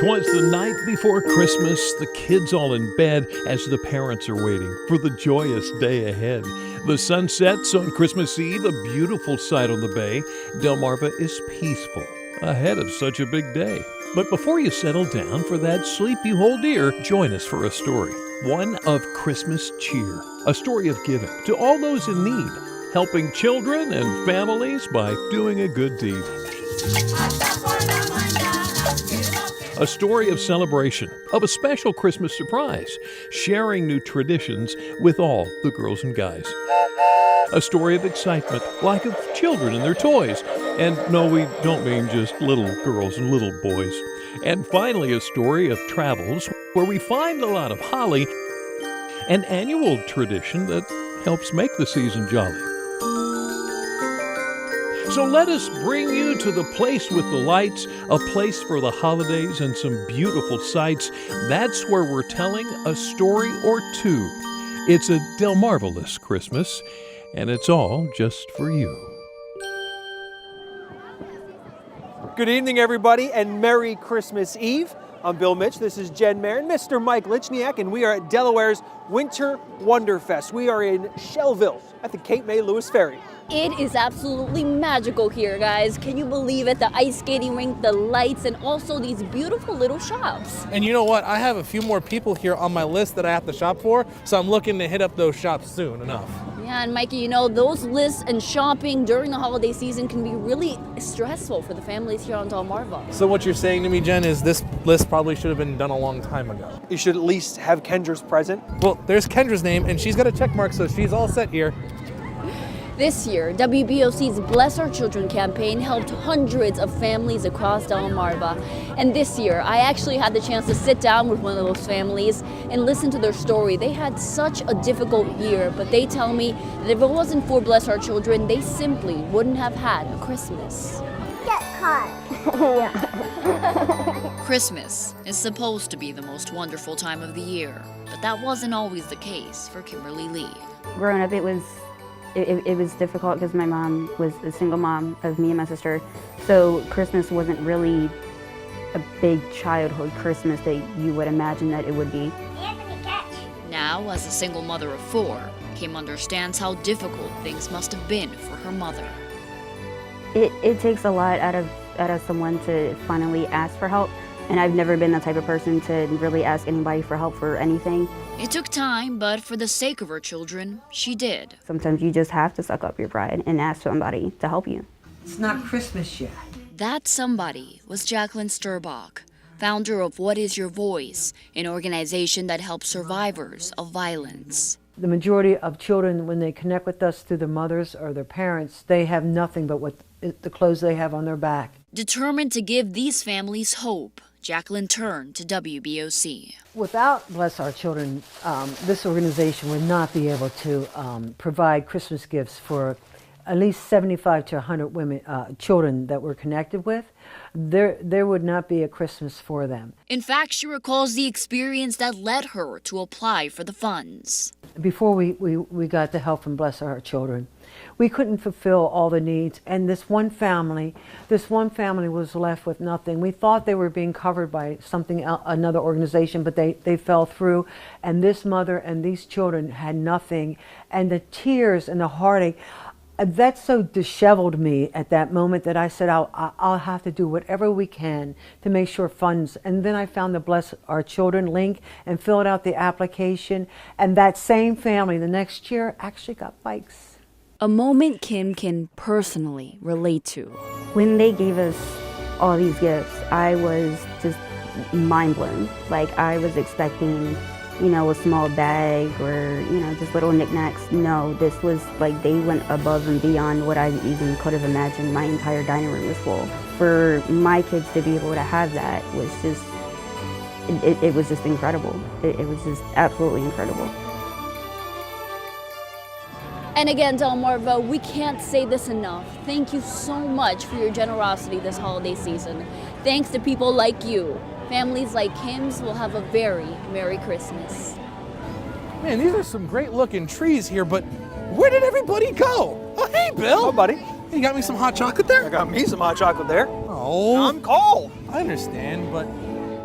'Twas the night before Christmas, the kids all in bed as the parents are waiting for the joyous day ahead. The sun sets on Christmas Eve, a beautiful sight on the bay. Delmarva is peaceful ahead of such a big day. But before you settle down for that sleep you hold dear, join us for a story. One of Christmas cheer, a story of giving to all those in need, helping children and families by doing a good deed. A story of celebration, of a special Christmas surprise, sharing new traditions with all the girls and guys. A story of excitement, like of children and their toys. And no, we don't mean just little girls and little boys. And finally, a story of travels where we find a lot of holly, an annual tradition that helps make the season jolly. So let us bring you to the place with the lights, a place for the holidays and some beautiful sights. That's where we're telling a story or two. It's a Delmarvalous Christmas, and it's all just for you. Good evening, everybody, and Merry Christmas Eve. I'm Bill Mich, this is Jen Marin, Mr. Mike Lichniak, and we are at Delaware's Winter WonderFEST. We are in Shellville at the Cape May Lewis Ferry. It is absolutely magical here, guys. Can you believe it? The ice skating rink, the lights, and also these beautiful little shops. And you know what? I have a few more people here on my list that I have to shop for, so I'm looking to hit up those shops soon enough. Yeah, and Mikey, you know, those lists and shopping during the holiday season can be really stressful for the families here on Delmarva. So what you're saying to me, Jen, is this list probably should have been done a long time ago. You should at least have Kendra's present. Well, there's Kendra's name, and she's got a check mark, so she's all set here. This year, WBOC's Bless Our Children campaign helped hundreds of families across Delmarva. And this year, I actually had the chance to sit down with one of those families and listen to their story. They had such a difficult year, but they tell me that if it wasn't for Bless Our Children, they simply wouldn't have had a Christmas. Get caught. Christmas is supposed to be the most wonderful time of the year, but that wasn't always the case for Kimberly Lee. Growing up, it was difficult because my mom was a single mom of me and my sister, so Christmas wasn't really a big childhood Christmas that you would imagine that it would be. Now, as a single mother of 4, Kim understands how difficult things must have been for her mother. It takes a lot out of someone to finally ask for help, and I've never been the type of person to really ask anybody for help for anything. It took time, but for the sake of her children, she did. Sometimes you just have to suck up your pride and ask somebody to help you. It's not Christmas yet. That somebody was Jacqueline Sturbach, founder of What Is Your Voice, an organization that helps survivors of violence. The majority of children, when they connect with us through their mothers or their parents, they have nothing but what the clothes they have on their back. Determined to give these families hope, Jacqueline turned to WBOC. Without Bless Our Children, this organization would not be able to provide Christmas gifts for at least 75 to 100 women, children that we're connected with. There would not be a Christmas for them. In fact, she recalls the experience that led her to apply for the funds. Before we got the help from Bless Our Children, we couldn't fulfill all the needs, and this one family was left with nothing. We thought they were being covered by something else, another organization, but they fell through, and this mother and these children had nothing, and the tears and the heartache, that so disheveled me at that moment that I said, I'll have to do whatever we can to make sure funds. And then I found the Bless Our Children link and filled out the application. And that same family the next year actually got bikes. A moment Kim can personally relate to. When they gave us all these gifts, I was just mind blown. Like, I was expecting, you know, a small bag or, you know, just little knickknacks. No, this was like they went above and beyond what I even could have imagined. My entire dining room was full. For my kids to be able to have that was just, it was just incredible. It was just absolutely incredible. And again, Delmarva, we can't say this enough. Thank you so much for your generosity this holiday season. Thanks to people like you, families like Kim's will have a very Merry Christmas. Man, these are some great looking trees here, but where did everybody go? Oh, hey, Bill. Oh, buddy. You got me some hot chocolate there? I got me some hot chocolate there. Oh. I'm cold. I understand, but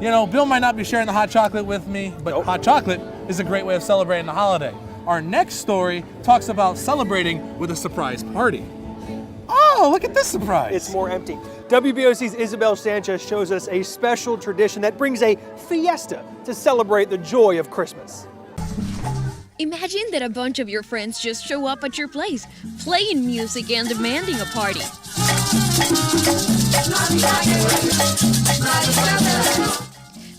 You know, Bill might not be sharing the hot chocolate with me, but hot chocolate is a great way of celebrating the holiday. Our next story talks about celebrating with a surprise party. Oh, look at this surprise. It's more empty. WBOC's Isabel Sanchez shows us a special tradition that brings a fiesta to celebrate the joy of Christmas. Imagine that a bunch of your friends just show up at your place, playing music and demanding a party.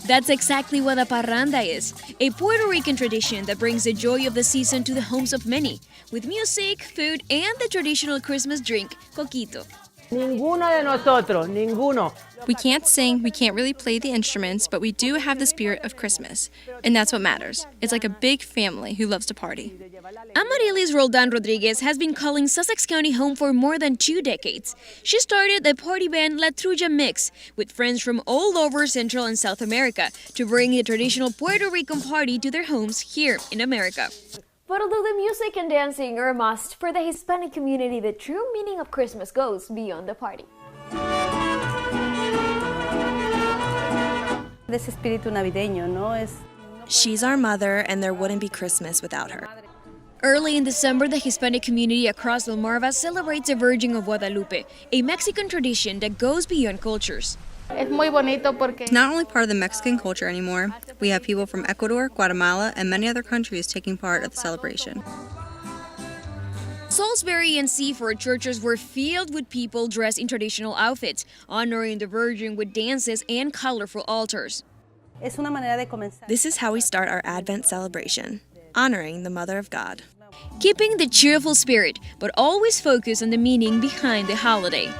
That's exactly what a parranda is, a Puerto Rican tradition that brings the joy of the season to the homes of many, with music, food, and the traditional Christmas drink, coquito. Ninguno de nosotros, ninguno. We can't sing, we can't really play the instruments, but we do have the spirit of Christmas. And that's what matters. It's like a big family who loves to party. Amaryllis Roldan Rodriguez has been calling Sussex County home for more than 2 decades. She started the party band La Trulla Mix with friends from all over Central and South America to bring the traditional Puerto Rican party to their homes here in America. But although the music and dancing are a must for the Hispanic community, the true meaning of Christmas goes beyond the party. This espíritu navideño, no es. She's our mother, and there wouldn't be Christmas without her. Early in December, the Hispanic community across Delmarva celebrates the Virgin of Guadalupe, a Mexican tradition that goes beyond cultures. It's not only part of the Mexican culture anymore. We have people from Ecuador, Guatemala, and many other countries taking part of the celebration. Salisbury and Seaford churches were filled with people dressed in traditional outfits, honoring the Virgin with dances and colorful altars. This is how we start our Advent celebration, honoring the Mother of God. Keeping the cheerful spirit, but always focus on the meaning behind the holiday.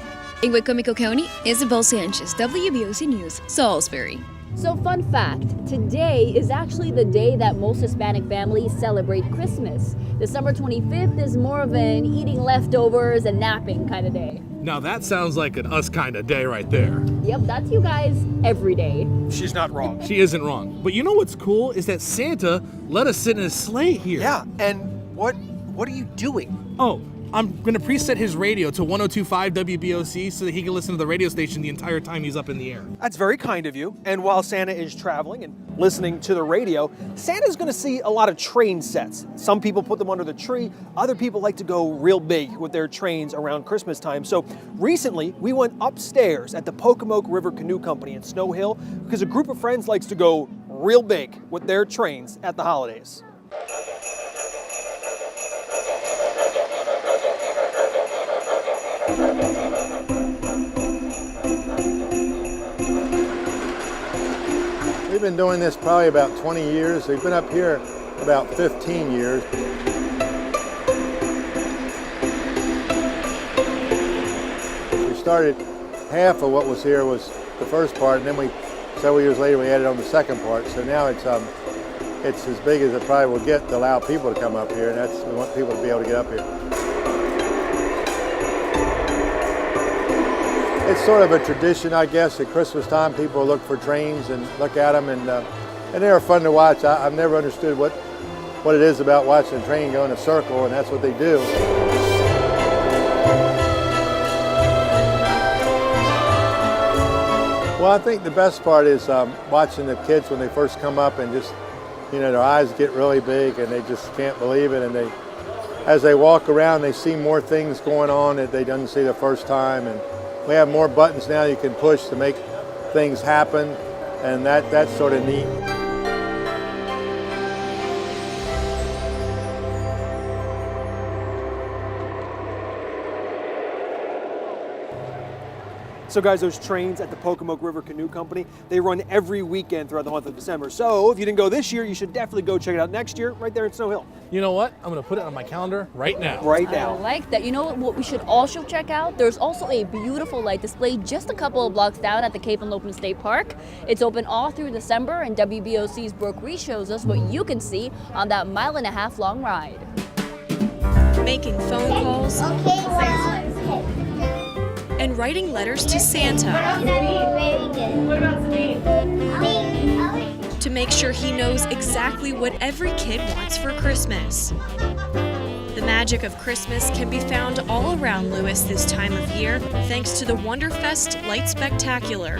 In Wicomico County, Isabel Sanchez, WBOC News, Salisbury. So fun fact, today is actually the day that most Hispanic families celebrate Christmas. December 25th is more of an eating leftovers and napping kind of day. Now that sounds like an us kind of day right there. Yep, that's you guys every day. She's not wrong. She isn't wrong. But you know what's cool is that Santa let us sit in his sleigh here. Yeah, and what are you doing? Oh, I'm going to preset his radio to 102.5 WBOC so that he can listen to the radio station the entire time he's up in the air. That's very kind of you. And while Santa is traveling and listening to the radio, Santa's going to see a lot of train sets. Some people put them under the tree. Other people like to go real big with their trains around Christmas time. So recently, we went upstairs at the Pocomoke River Canoe Company in Snow Hill because a group of friends likes to go real big with their trains at the holidays. We've been doing this probably about 20 years. We've been up here about 15 years. We started, half of what was here was the first part, and then several years later we added on the second part. So now it's as big as it probably will get to allow people to come up here, and we want people to be able to get up here. It's sort of a tradition, I guess. At Christmas time, people look for trains and look at them, and they're fun to watch. I've never understood what it is about watching a train go in a circle, and that's what they do. Well, I think the best part is watching the kids when they first come up and just, their eyes get really big and they just can't believe it. And as they walk around, they see more things going on that they didn't see the first time. And we have more buttons now you can push to make things happen, and that's sort of neat. So guys, those trains at the Pocomoke River Canoe Company, they run every weekend throughout the month of December. So if you didn't go this year, you should definitely go check it out next year right there in Snow Hill. You know what? I'm going to put it on my calendar right now. Right now. I like that. You know what we should also check out? There's also a beautiful light display just a couple of blocks down at the Cape and Lopin State Park. It's open all through December, and WBOC's Brooke Reed shows us what you can see on that 1.5 mile long ride. Making phone calls. And writing letters to Santa to make sure he knows exactly what every kid wants for Christmas. The magic of Christmas can be found all around Lewis this time of year thanks to the WonderFEST Light Spectacular,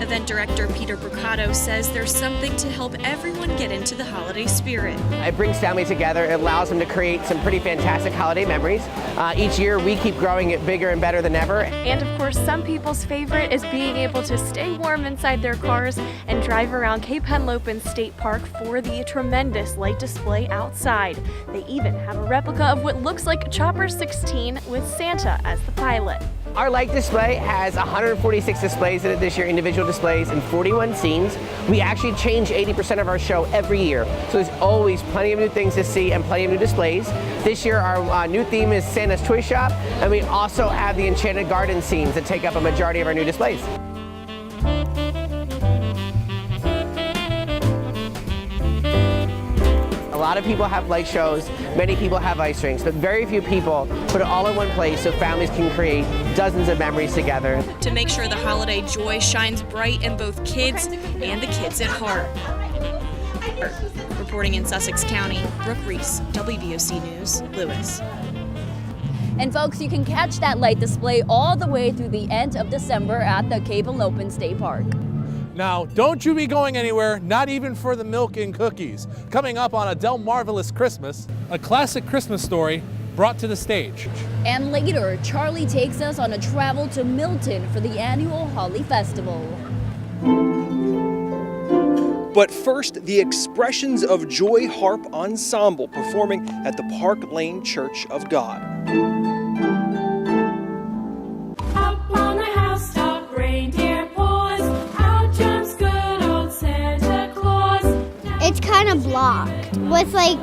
Event director Peter Brucato says there's something to help everyone get into the holiday spirit. It brings families together. It allows them to create some pretty fantastic holiday memories. Each year we keep growing it bigger and better than ever. And of course, some people's favorite is being able to stay warm inside their cars and drive around Cape Henlopen State Park for the tremendous light display outside. They even have a replica of what looks like Chopper 16 with Santa as the pilot. Our light display has 146 displays in it this year, individual displays, and 41 scenes. We actually change 80% of our show every year, so there's always plenty of new things to see and plenty of new displays. This year our new theme is Santa's Toy Shop, and we also have the Enchanted Garden scenes that take up a majority of our new displays. A lot of people have light shows, many people have ice rinks, but very few people put it all in one place so families can create dozens of memories together. To make sure the holiday joy shines bright in both kids and the kids at heart. Reporting in Sussex County, Brooke Reese, WBOC News, Lewis. And folks, you can catch that light display all the way through the end of December at the Cape Henlopen State Park. Now, don't you be going anywhere, not even for the milk and cookies. Coming up on a Delmarvalous Christmas, a classic Christmas story brought to the stage. And later, Charlie takes us on a travel to Milton for the annual Holly Festival. But first, the Expressions of Joy Harp Ensemble performing at the Park Lane Church of God. Up on the housetop, reindeer paws, out jumps good old Santa Claus. It's kind of blocked with like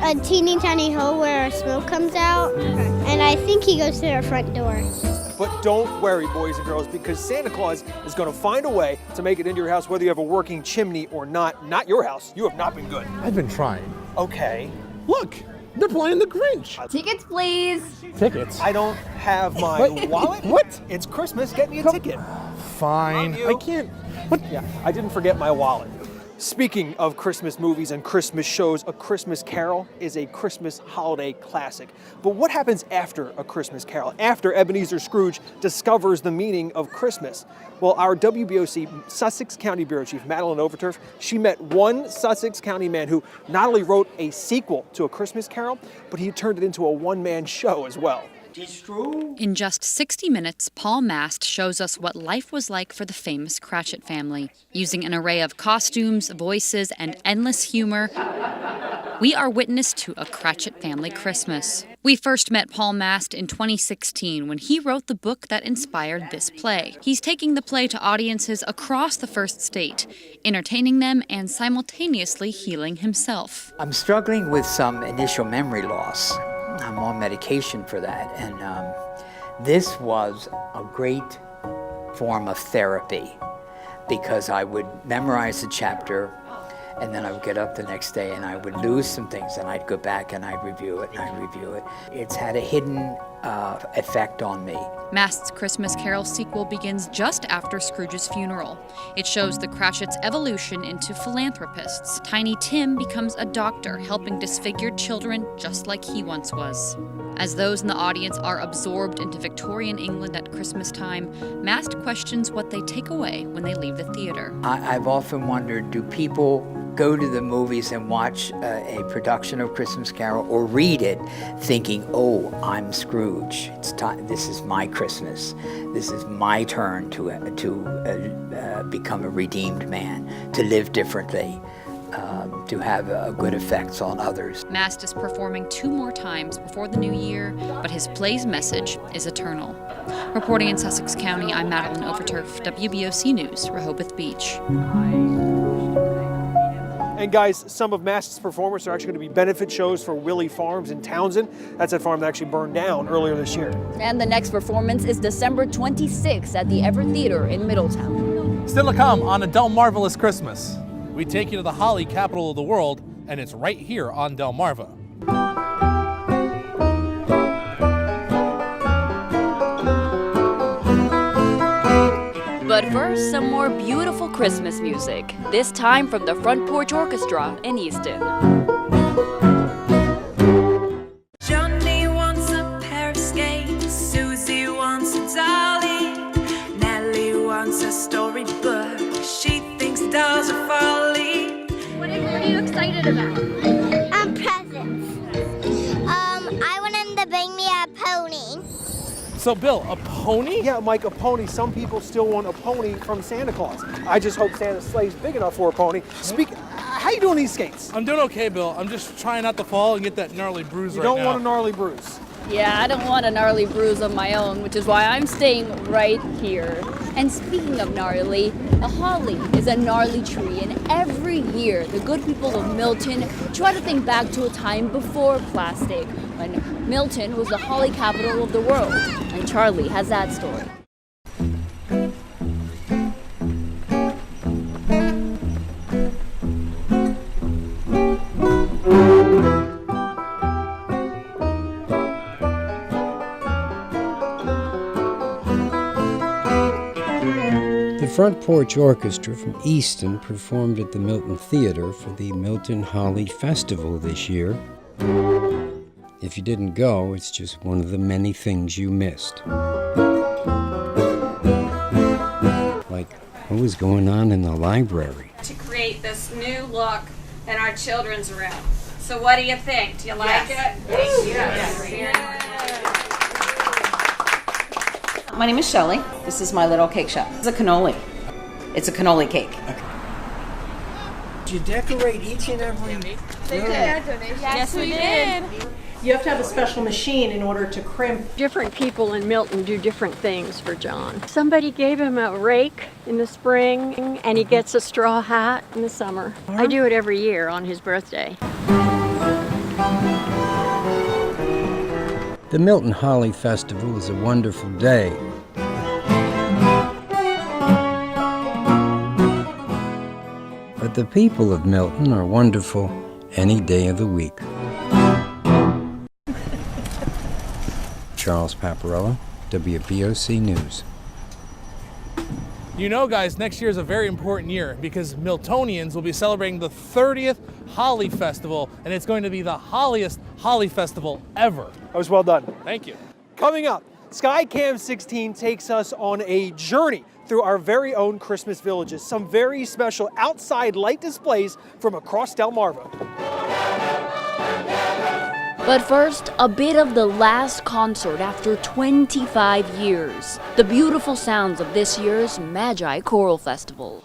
a teeny tiny hole where smoke comes out, and I think he goes through our front door. But don't worry, boys and girls, because Santa Claus is going to find a way to make it into your house, whether you have a working chimney or not. Not your house. You have not been good. I've been trying. Okay. Look, they're playing the Grinch. Tickets, please. Tickets? I don't have my wallet. What? It's Christmas. Get me a ticket. Fine. I can't. What? Yeah, I didn't forget my wallet. Speaking of Christmas movies and Christmas shows, A Christmas Carol is a Christmas holiday classic. But what happens after A Christmas Carol? After Ebenezer Scrooge discovers the meaning of Christmas? Well, our WBOC Sussex County Bureau Chief, Madeline Overturf, she met one Sussex County man who not only wrote a sequel to A Christmas Carol, but he turned it into a one-man show as well. In just 60 minutes, Paul Mast shows us what life was like for the famous Cratchit family. Using an array of costumes, voices, and endless humor, we are witness to a Cratchit family Christmas. We first met Paul Mast in 2016 when he wrote the book that inspired this play. He's taking the play to audiences across the first state, entertaining them and simultaneously healing himself. I'm struggling with some initial memory loss. I'm on medication for that, and this was a great form of therapy because I would memorize the chapter and then I would get up the next day and I would lose some things and I'd go back and I'd review it and I'd review it. It's had a hidden effect on me. Mast's Christmas Carol sequel begins just after Scrooge's funeral. It shows the Cratchits' evolution into philanthropists. Tiny Tim becomes a doctor, helping disfigured children just like he once was. As those in the audience are absorbed into Victorian England at Christmas time, Mast questions what they take away when they leave the theater. I've often wondered, do people go to the movies and watch a production of Christmas Carol or read it thinking, oh, I'm Scrooge. It's time. This is my Christmas. This is my turn to become a redeemed man, to live differently, to have good effects on others. Mast is performing 2 more times before the new year, but his play's message is eternal. Reporting in Sussex County, I'm Madeline Overturf, WBOC News, Rehoboth Beach. And guys, some of Mast's performers are actually going to be benefit shows for Willie Farms in Townsend. That's that farm that actually burned down earlier this year. And the next performance is December 26th at the Ever Theater in Middletown. Still to come on a Delmarvalous Christmas. We take you to the holly capital of the world, and it's right here on Delmarva. But first, some more beautiful Christmas music, this time from the Front Porch Orchestra in Easton. Johnny wants a pair of skates, Susie wants a dolly, Nellie wants a storybook. dolls are falling. What are you excited about? Presents. I want him to bring me a pony. So Bill, a pony? Yeah, Mike, a pony. Some people still want a pony from Santa Claus. I just hope Santa's sleigh's big enough for a pony. How you doing these skates? I'm doing okay, Bill. I'm just trying not to fall and get that gnarly bruise You right now. don't want a gnarly bruise. Yeah, I don't want a gnarly bruise of my own, which is why I'm staying right here. And speaking of gnarly, a holly is a gnarly tree, and every year the good people of Milton try to think back to a time before plastic, when Milton was the holly capital of the world. And Charlie has that story. The Front Porch Orchestra from Easton performed at the Milton Theater for the Milton Holly Festival this year. If you didn't go, it's just one of the many things you missed. Like, what was going on in the library? To create this new look in our children's room. So what do you think? Do you like it? Yes. My name is Shelley. This is my little cake shop. It's a cannoli. It's a cannoli cake. Did you decorate each and every room? Yes, we did. You have to have a special machine in order to crimp. Different people in Milton do different things for John. Somebody gave him a rake in the spring, and he gets a straw hat in the summer. I do it every year on his birthday. The Milton Holly Festival is a wonderful day. But the people of Milton are wonderful any day of the week. Charles Paparella, WBOC News. You know, guys, next year is a very important year because Miltonians will be celebrating the 30th Holly Festival, and it's going to be the holliest Holly Festival ever. That was well done. Thank you. Coming up, SkyCam 16 takes us on a journey through our very own Christmas villages. Some very special outside light displays from across Delmarva. But first, a bit of the last concert after 25 years. The beautiful sounds of this year's Magi Choral Festival.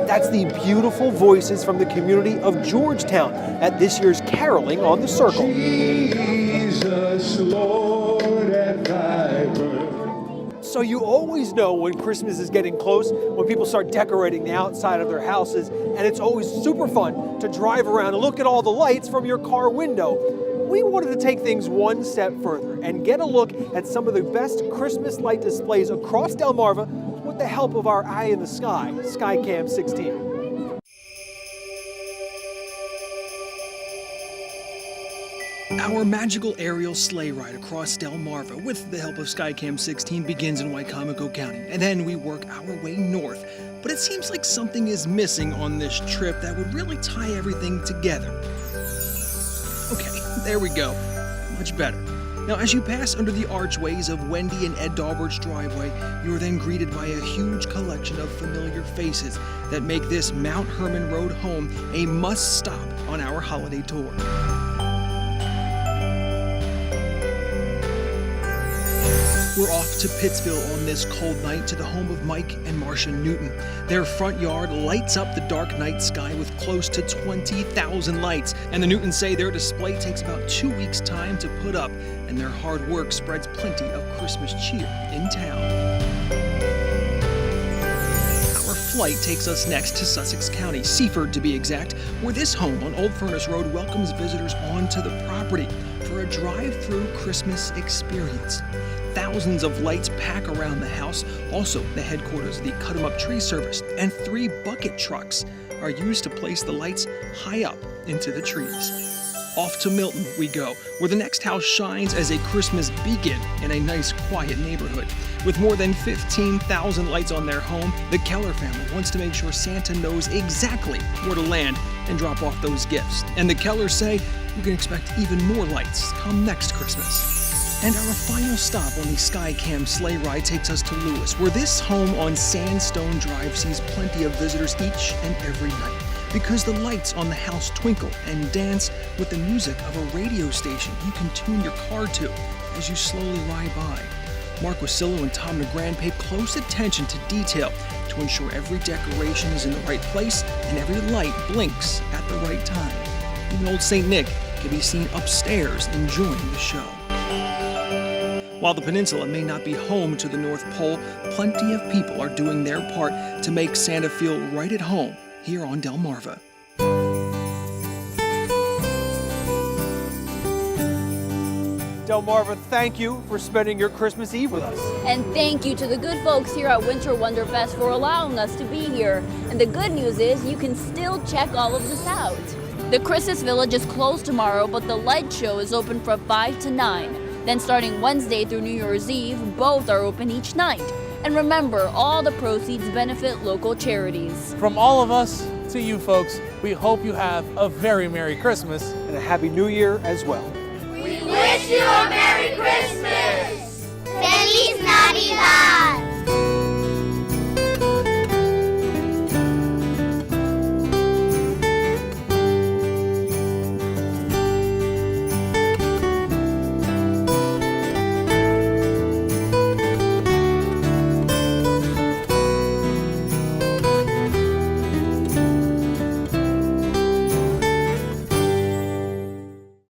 That's the beautiful voices from the community of Georgetown at this year's Caroling on the Circle. Jesus, Lord, at thy birth. So you always know when Christmas is getting close, when people start decorating the outside of their houses, and it's always super fun to drive around and look at all the lights from your car window. We wanted to take things one step further and get a look at some of the best Christmas light displays across Delmarva with the help of our eye in the sky, SkyCam 16. Our magical aerial sleigh ride across Delmarva with the help of SkyCam 16 begins in Wicomico County, and then we work our way north. But it seems like something is missing on this trip that would really tie everything together. Okay, there we go. Much better. Now, as you pass under the archways of Wendy and Ed Dahlberg's driveway, you are then greeted by a huge collection of familiar faces that make this Mount Herman Road home a must-stop on our holiday tour. We're off to Pittsville on this cold night to the home of Mike and Marcia Newton. Their front yard lights up the dark night sky with close to 20,000 lights, and the Newtons say their display takes about 2 weeks' time to put up, and their hard work spreads plenty of Christmas cheer in town. Our flight takes us next to Sussex County, Seaford to be exact, where this home on Old Furnace Road welcomes visitors onto the property for a drive-through Christmas experience. Thousands of lights pack around the house. Also, the headquarters of the Cut 'em Up Tree Service, and 3 bucket trucks are used to place the lights high up into the trees. Off to Milton we go, where the next house shines as a Christmas beacon in a nice, quiet neighborhood. With more than 15,000 lights on their home, the Keller family wants to make sure Santa knows exactly where to land and drop off those gifts. And the Kellers say you can expect even more lights come next Christmas. And our final stop on the Skycam sleigh ride takes us to Lewis, where this home on Sandstone Drive sees plenty of visitors each and every night. Because the lights on the house twinkle and dance with the music of a radio station you can tune your car to as you slowly ride by. Mark Wasillo and Tom Negrand pay close attention to detail to ensure every decoration is in the right place and every light blinks at the right time. Even old St. Nick can be seen upstairs enjoying the show. While the peninsula may not be home to the North Pole, plenty of people are doing their part to make Santa feel right at home here on Delmarva. Delmarva, thank you for spending your Christmas Eve with us. And thank you to the good folks here at Winter WonderFEST for allowing us to be here. And the good news is you can still check all of this out. The Christmas Village is closed tomorrow, but the light show is open from 5 to 9. Then starting Wednesday through New Year's Eve, both are open each night. And remember, all the proceeds benefit local charities. From all of us to you folks, we hope you have a very Merry Christmas. And a Happy New Year as well. We wish you a Merry Christmas! Feliz Navidad!